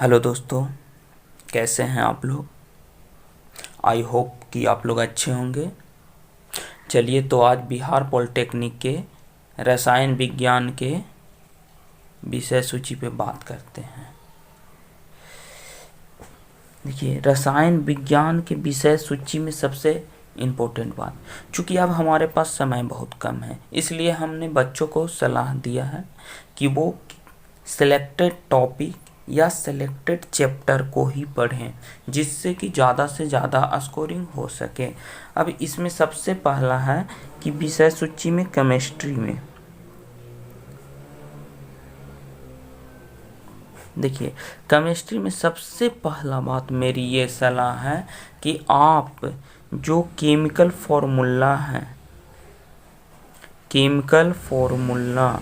Hello दोस्तों, कैसे हैं आप लोग। आई होप कि आप लोग अच्छे होंगे। चलिए तो आज बिहार पॉलिटेक्निक के रसायन विज्ञान के विषय सूची पे बात करते हैं। देखिए, रसायन विज्ञान के विषय सूची में सबसे इम्पोर्टेंट बात, चूँकि अब हमारे पास समय बहुत कम है, इसलिए हमने बच्चों को सलाह दिया है कि वो सिलेक्टेड टॉपिक या सिलेक्टेड चैप्टर को ही पढ़ें, जिससे कि ज़्यादा से ज़्यादा स्कोरिंग हो सके। अब इसमें सबसे पहला है कि विषय सूची में केमिस्ट्री में देखिए, केमिस्ट्री में सबसे पहला बात मेरी ये सलाह है कि आप जो केमिकल फॉर्मूला है, केमिकल फॉर्मूला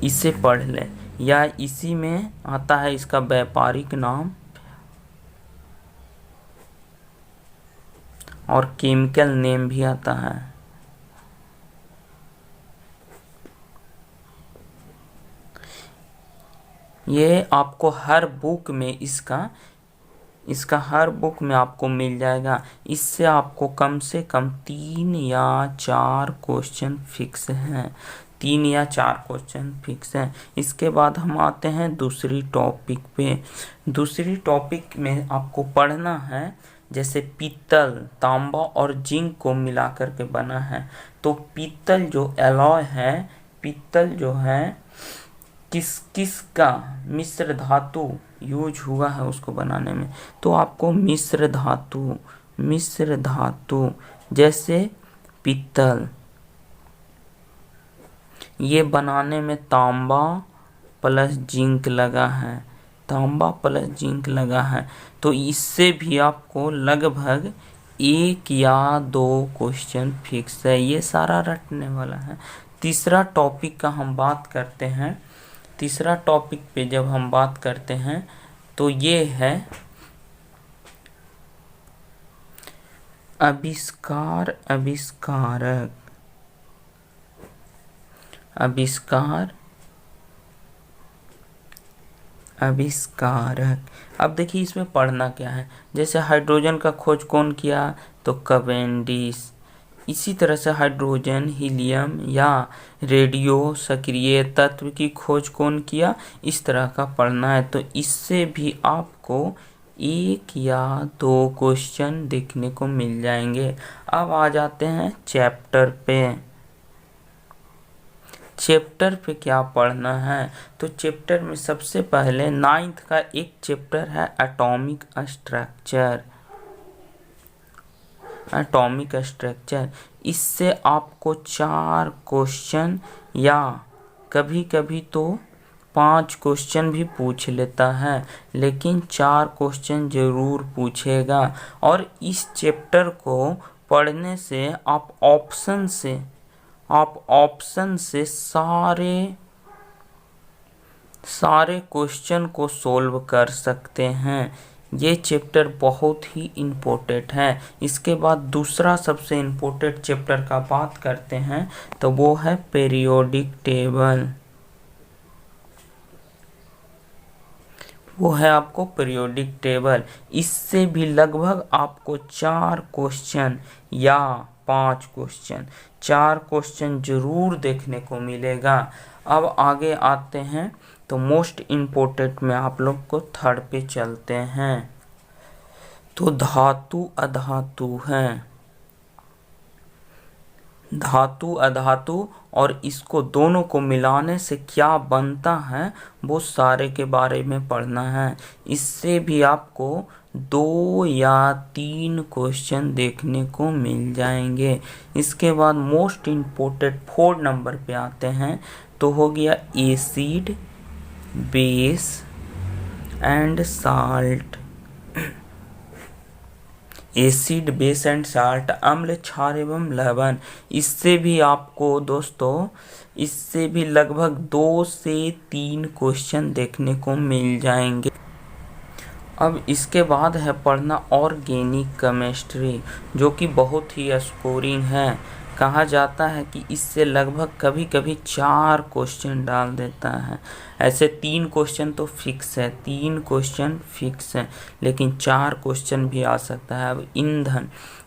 इसे पढ़ लें, या इसी में आता है इसका व्यापारिक नाम और केमिकल नेम भी आता है। ये आपको हर बुक में इसका हर बुक में आपको मिल जाएगा। इससे आपको कम से कम 3 या 4 क्वेश्चन फिक्स हैं, 3 या 4 क्वेश्चन फिक्स हैं। इसके बाद हम आते हैं दूसरी टॉपिक पे। दूसरी टॉपिक में आपको पढ़ना है, जैसे पीतल, तांबा और जिंक को मिला करके बना है। तो पीतल जो एलॉय है, पीतल जो है किस किस का मिश्र धातु यूज हुआ है उसको बनाने में, तो आपको मिश्र धातु जैसे पीतल, ये बनाने में तांबा प्लस जिंक लगा है, तांबा प्लस जिंक लगा है। तो इससे भी आपको लगभग 1 या 2 क्वेश्चन फिक्स है। ये सारा रटने वाला है। तीसरा टॉपिक का हम बात करते हैं। तीसरा टॉपिक पे जब हम बात करते हैं तो ये है आविष्कार, आविष्कारक। अब देखिए इसमें पढ़ना क्या है। जैसे हाइड्रोजन का खोज कौन किया, तो कैवेंडिश। इसी तरह से हाइड्रोजन, हीलियम या रेडियो सक्रिय तत्व की खोज कौन किया, इस तरह का पढ़ना है। तो इससे भी आपको 1 या 2 क्वेश्चन देखने को मिल जाएंगे। अब आ जाते हैं चैप्टर पे। चैप्टर पे क्या पढ़ना है, तो चैप्टर में सबसे पहले 9th का एक चैप्टर है एटॉमिक स्ट्रक्चर। इससे आपको 4 क्वेश्चन या कभी कभी तो 5 क्वेश्चन भी पूछ लेता है, लेकिन 4 क्वेश्चन जरूर पूछेगा। और इस चैप्टर को पढ़ने से आप ऑप्शन से सारे क्वेश्चन को सोल्व कर सकते हैं। ये चैप्टर बहुत ही इम्पोर्टेंट है। इसके बाद दूसरा सबसे इम्पोर्टेंट चैप्टर का बात करते हैं, तो वो है पीरियोडिक टेबल। वो है आपको पीरियोडिक टेबल। इससे भी लगभग आपको 4 क्वेश्चन या 5 क्वेश्चन, 4 क्वेश्चन जरूर देखने को मिलेगा। अब आगे आते हैं तो मोस्ट इम्पोर्टेंट में आप लोग को 3rd पे चलते हैं। तो धातु अधातु है, धातु अधातु और इसको दोनों को मिलाने से क्या बनता है, वो सारे के बारे में पढ़ना है। इससे भी आपको 2 या 3 क्वेश्चन देखने को मिल जाएंगे। इसके बाद मोस्ट इम्पोर्टेंट 4 नंबर पे आते हैं, तो हो गया acid, base and salt. Acid, base and salt, अम्ल, क्षार एवं लवण। इससे भी आपको दोस्तों, इससे भी लगभग 2 से 3 क्वेश्चन देखने को मिल जाएंगे। अब इसके बाद है पढ़ना ऑर्गेनिक केमिस्ट्री, जो कि बहुत ही स्कोरिंग है। कहा जाता है कि इससे लगभग कभी कभी 4 क्वेश्चन डाल देता है। ऐसे 3 क्वेश्चन तो फिक्स है, 3 क्वेश्चन फिक्स है, लेकिन 4 क्वेश्चन भी आ सकता है। अब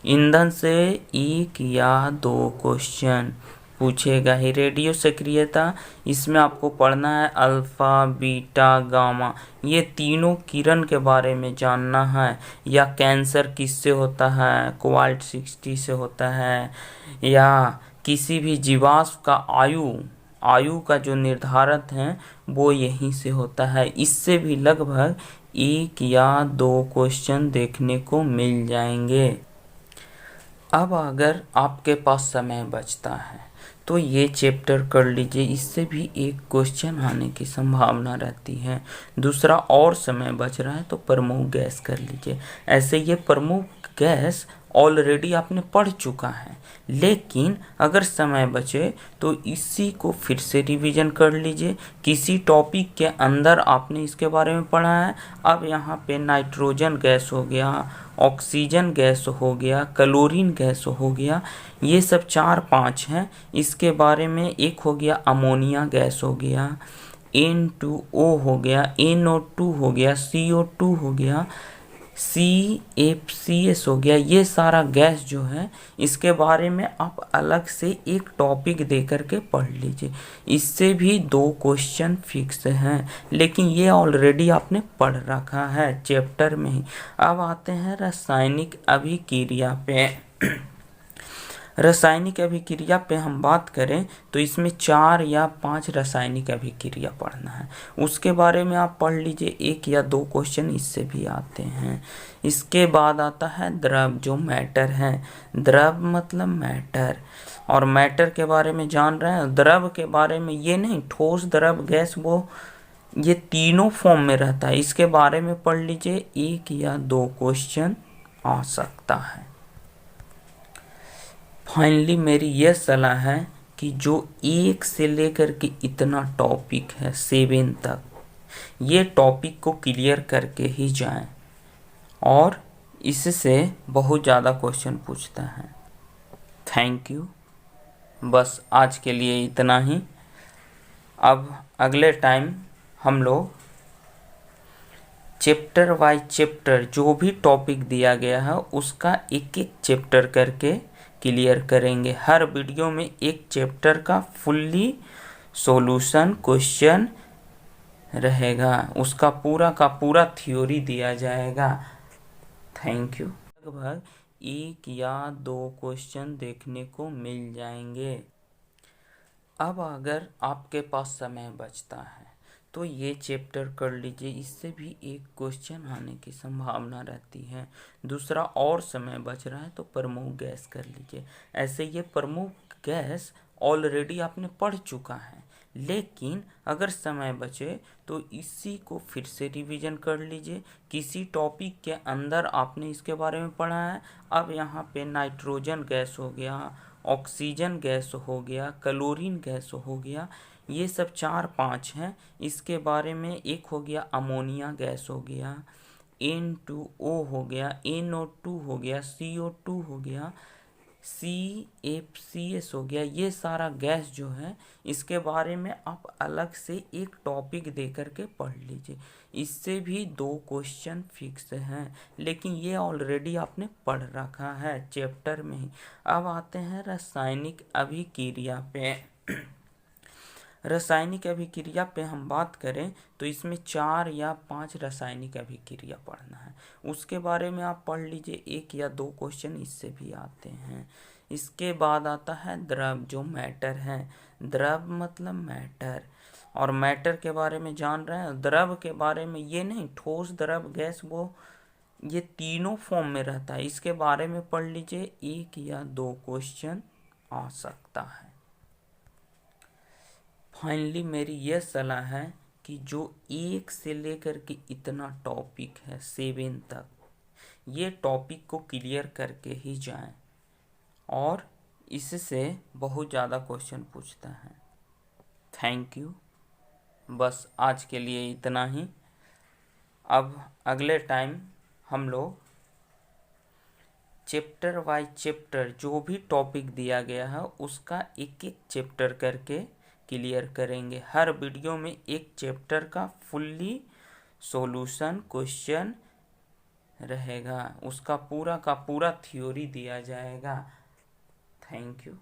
ईंधन से 1 या 2 क्वेश्चन पूछेगा ही। रेडियो सक्रियता, इसमें आपको पढ़ना है अल्फा, बीटा, गामा, ये तीनों किरण के बारे में जानना है। या कैंसर किससे होता है, कोबाल्ट 60 से होता है। या किसी भी जीवाश्म का आयु का जो निर्धारक है वो यहीं से होता है। इससे भी लगभग 1 या 2 क्वेश्चन देखने को मिल जाएंगे। अब अगर आपके पास समय बचता है तो ये चैप्टर कर लीजिए, इससे भी 1 क्वेश्चन आने की संभावना रहती है। दूसरा, और समय बच रहा है तो प्रमुख गैस कर लीजिए। ऐसे ये प्रमुख गैस ऑलरेडी आपने पढ़ चुका है, लेकिन अगर समय बचे तो इसी को फिर से रिवीजन कर लीजिए। किसी टॉपिक के अंदर आपने इसके बारे में पढ़ा है। अब यहाँ पे नाइट्रोजन गैस हो गया, ऑक्सीजन गैस हो गया, क्लोरीन गैस हो गया, ये सब 4-5 हैं। इसके बारे में एक हो गया अमोनिया गैस हो गया, N2O हो गया, NO2 हो गया, CO2 हो गया, CFCS हो गया। ये सारा गैस जो है इसके बारे में आप अलग से एक टॉपिक दे करके पढ़ लीजिए। इससे भी 2 क्वेश्चन फिक्स हैं, लेकिन ये ऑलरेडी आपने पढ़ रखा है चैप्टर में ही। अब आते हैं रासायनिक अभिक्रिया पे। रासायनिक अभिक्रिया पे हम बात करें तो इसमें 4 या 5 रासायनिक अभिक्रिया पढ़ना है। उसके बारे में आप पढ़ लीजिए, 1 या 2 क्वेश्चन इससे भी आते हैं। इसके बाद आता है द्रव, जो मैटर है। द्रव मतलब मैटर, और मैटर के बारे में जान रहे हैं। द्रव के बारे में ये नहीं ठोस, द्रव, गैस, वो ये तीनों फॉर्म में रहता है। इसके बारे में पढ़ लीजिए, 1 या 2 क्वेश्चन आ सकता है। फाइनली मेरी यह सलाह है कि जो 1 से लेकर के इतना टॉपिक है 7 तक, ये टॉपिक को क्लियर करके ही जाएं, और इससे बहुत ज़्यादा क्वेश्चन पूछता है। Thank you. बस आज के लिए इतना ही। अब अगले टाइम हम लोग चैप्टर वाइज चैप्टर, जो भी टॉपिक दिया गया है उसका एक एक चैप्टर करके क्लियर करेंगे। हर वीडियो में एक चैप्टर का फुल्ली सॉल्यूशन क्वेश्चन रहेगा, उसका पूरा का पूरा थ्योरी दिया जाएगा। Thank you. लगभग 1 या 2 क्वेश्चन देखने को मिल जाएंगे। अब अगर आपके पास समय बचता है तो ये चैप्टर कर लीजिए, इससे भी 1 क्वेश्चन आने की संभावना रहती है। दूसरा, और समय बच रहा है तो प्रमुख गैस कर लीजिए। ऐसे ये प्रमुख गैस ऑलरेडी आपने पढ़ चुका है, लेकिन अगर समय बचे तो इसी को फिर से रिवीजन कर लीजिए। किसी टॉपिक के अंदर आपने इसके बारे में पढ़ा है। अब यहाँ पे नाइट्रोजन गैस हो गया, ऑक्सीजन गैस हो गया, क्लोरीन गैस हो गया, ये सब 4-5 हैं। इसके बारे में एक हो गया अमोनिया गैस हो गया, N2O हो गया, NO2 हो गया, CO2 हो गया, CFCS हो गया। ये सारा गैस जो है इसके बारे में आप अलग से एक टॉपिक दे करके पढ़ लीजिए। इससे भी 2 क्वेश्चन फिक्स हैं, लेकिन ये ऑलरेडी आपने पढ़ रखा है चैप्टर में ही। अब आते हैं रासायनिक अभिक्रिया पे। रासायनिक अभिक्रिया पे हम बात करें तो इसमें 4 या 5 रासायनिक अभिक्रिया पढ़ना है। उसके बारे में आप पढ़ लीजिए, 1 या 2 क्वेश्चन इससे भी आते हैं। इसके बाद आता है द्रव, जो मैटर है। द्रव मतलब मैटर, और मैटर के बारे में जान रहे हैं। द्रव के बारे में ये नहीं ठोस, द्रव, गैस, वो ये तीनों फॉर्म में रहता है। इसके बारे में पढ़ लीजिए, 1 या 2 क्वेश्चन आ सकता है। फाइनली मेरी यह सलाह है कि जो 1 से लेकर के इतना टॉपिक है 7 तक, ये टॉपिक को क्लियर करके ही जाएं, और इससे बहुत ज़्यादा क्वेश्चन पूछता है। Thank you. बस आज के लिए इतना ही। अब अगले टाइम हम लोग चैप्टर बाय चैप्टर जो भी टॉपिक दिया गया है उसका एक एक चैप्टर करके क्लियर करेंगे। हर वीडियो में एक चैप्टर का फुल्ली सॉल्यूशन क्वेश्चन रहेगा, उसका पूरा का पूरा थ्योरी दिया जाएगा। Thank you.